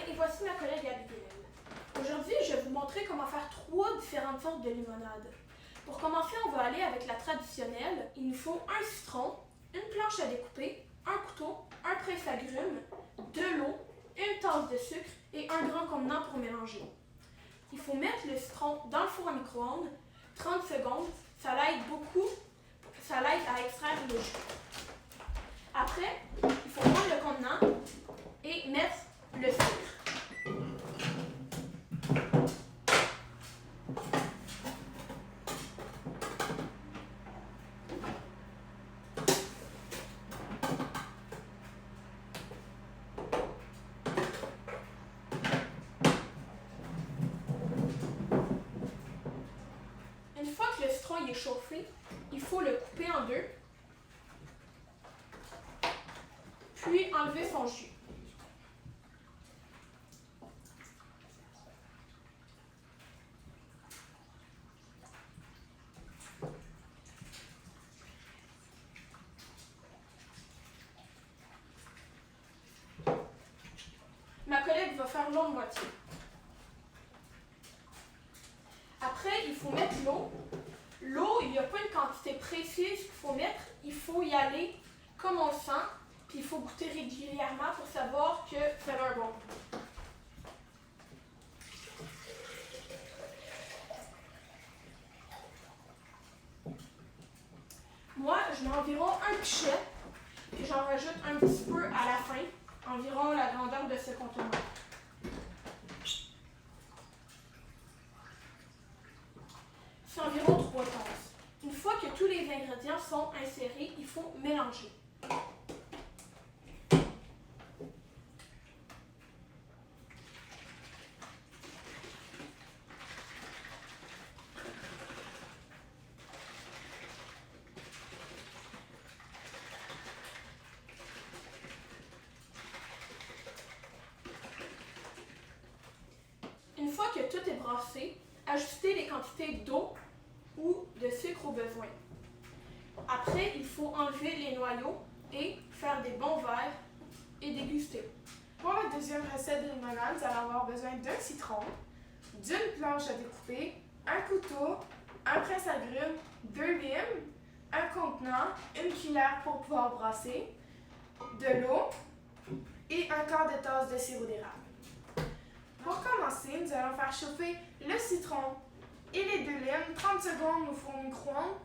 et voici ma collègue Abigail. Aujourd'hui, je vais vous montrer comment faire 3 différentes sortes de limonade. Pour commencer, on va aller avec la traditionnelle. Il nous faut un citron, une planche à découper, un couteau, un presse-agrumes, de l'eau, une tasse de sucre et un grand contenant pour mélanger. Il faut mettre le citron dans le four à micro-ondes 30 secondes. Ça l'aide beaucoup, ça l'aide à extraire le jus. Après, il faut prendre le contenant et mettre le sucre. Une fois que le citron est chauffé, il faut le couper en deux, puis enlever son jus. Ma collègue va faire l'autre moitié. Après, il faut mettre l'eau. L'eau, il n'y a pas une quantité précise qu'il faut mettre. Il faut y aller comme on le sent, puis il faut goûter régulièrement pour savoir que ça a un bon goût. Moi, je mets environ un pichet, puis j'en rajoute un petit peu à la fin, environ la grandeur de ce contenant. C'est environ 3 tasses. Une fois que tous les ingrédients sont insérés, il faut mélanger. Une fois que tout est brassé, ajustez les quantités d'eau ou de sucre au besoin. Après, il faut enlever les noyaux et faire des bons verres et déguster. Pour la deuxième recette de limonade, vous allez avoir besoin d'un citron, d'une planche à découper, un couteau, un presse-agrumes, 2 limes, un contenant, une cuillère pour pouvoir brasser, de l'eau et un quart de tasse de sirop d'érable. Pour commencer, nous allons faire chauffer le citron et les 2 limes 30 secondes au four micro-ondes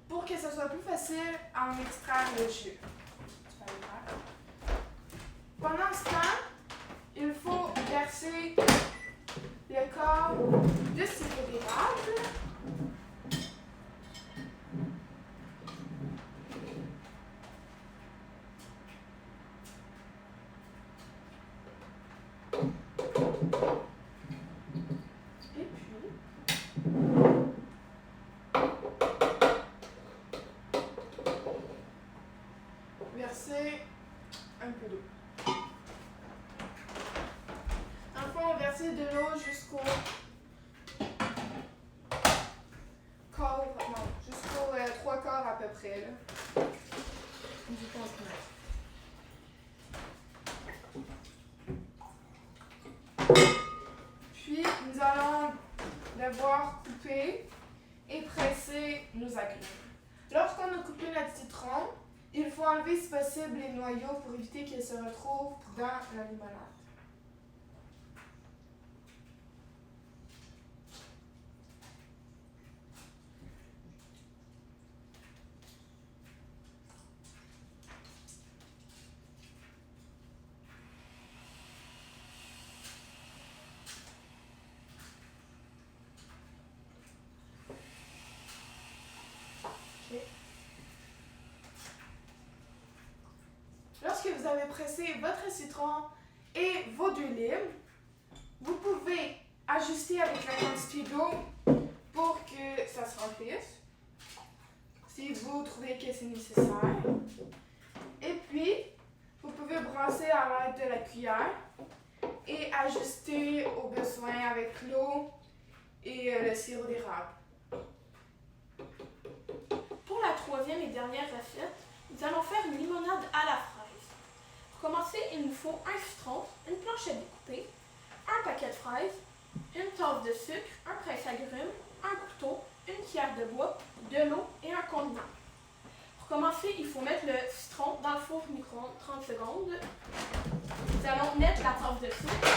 pour que ce soit plus facile à en extraire le jus. Pendant ce temps, il faut verser le quart de sirop d'érable. Et puis, verser un peu d'eau. Dans le fond, on verse de l'eau jusqu'au quart, non, jusqu'au 3 quarts à peu près, là, du contenant. Puis, nous allons devoir couper et presser nos agrumes. Lorsqu'on a coupé notre citron, il faut enlever si possible les noyaux pour éviter qu'ils se retrouvent dans la limonade. Lorsque vous avez pressé votre citron et vos 2 limes, vous pouvez ajuster avec la quantité d'eau pour que ça se remplisse, si vous trouvez que c'est nécessaire. Et puis, vous pouvez brasser à l'aide de la cuillère et ajuster au besoin avec l'eau et le sirop d'érable. Pour la troisième et dernière recette, nous allons faire une limonade à la fraise. Pour commencer, il nous faut un citron, une planche à découper, un paquet de fraises, une tasse de sucre, un presse-agrumes, un couteau, une cuillère de bois, de l'eau et un contenant. Pour commencer, il faut mettre le citron dans le four micro-ondes 30 secondes. Nous allons mettre la tasse de sucre.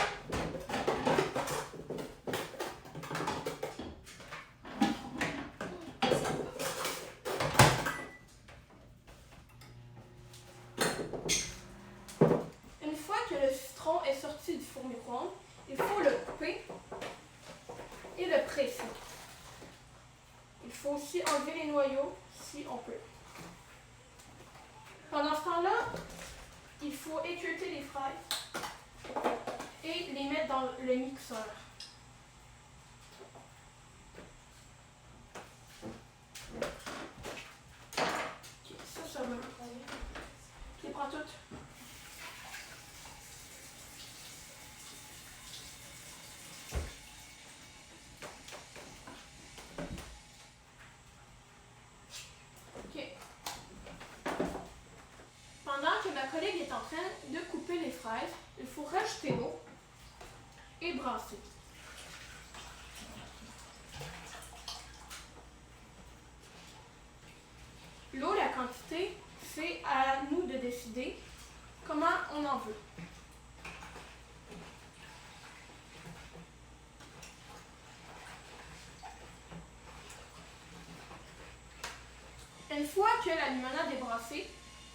Une fois que le citron est sorti du four micro-ondes, il faut le couper et le presser. Il faut aussi enlever les noyaux si on peut. Pendant ce temps-là, il faut équeuter les fraises et les mettre dans le mixeur. Ok, ça va. Je les prends toutes. Ok. Pendant que ma collègue est en train de couper les fraises, il faut rajouter l'eau et brasser. L'eau, la quantité, c'est à nous de décider comment on en veut. Une fois que la limonade est brassée,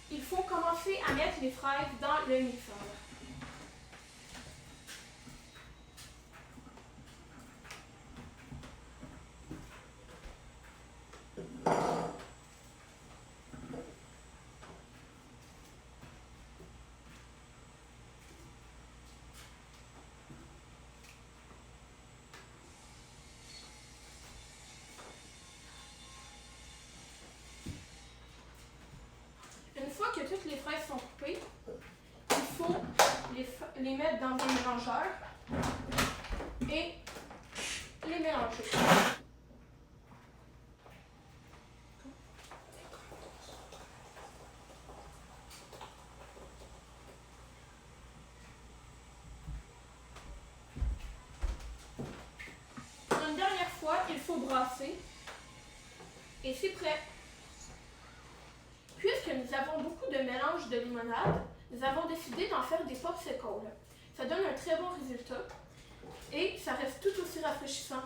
il faut commencer à mettre les fraises dans le mixeur. Une fois que toutes les fraises sont coupées, il faut les mettre dans un mélangeur et les mélanger. Une dernière fois, il faut brasser et c'est prêt. Puisque nous avons beaucoup de mélange de limonade, nous avons décidé d'en faire des popsicles. Ça donne un très bon résultat et ça reste tout aussi rafraîchissant.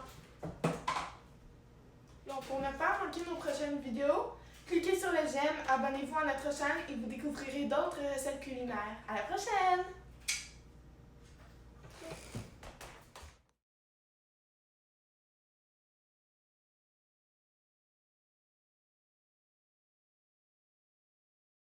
Donc, pour ne pas manquer nos prochaines vidéos, cliquez sur le j'aime, abonnez-vous à notre chaîne et vous découvrirez d'autres recettes culinaires. À la prochaine!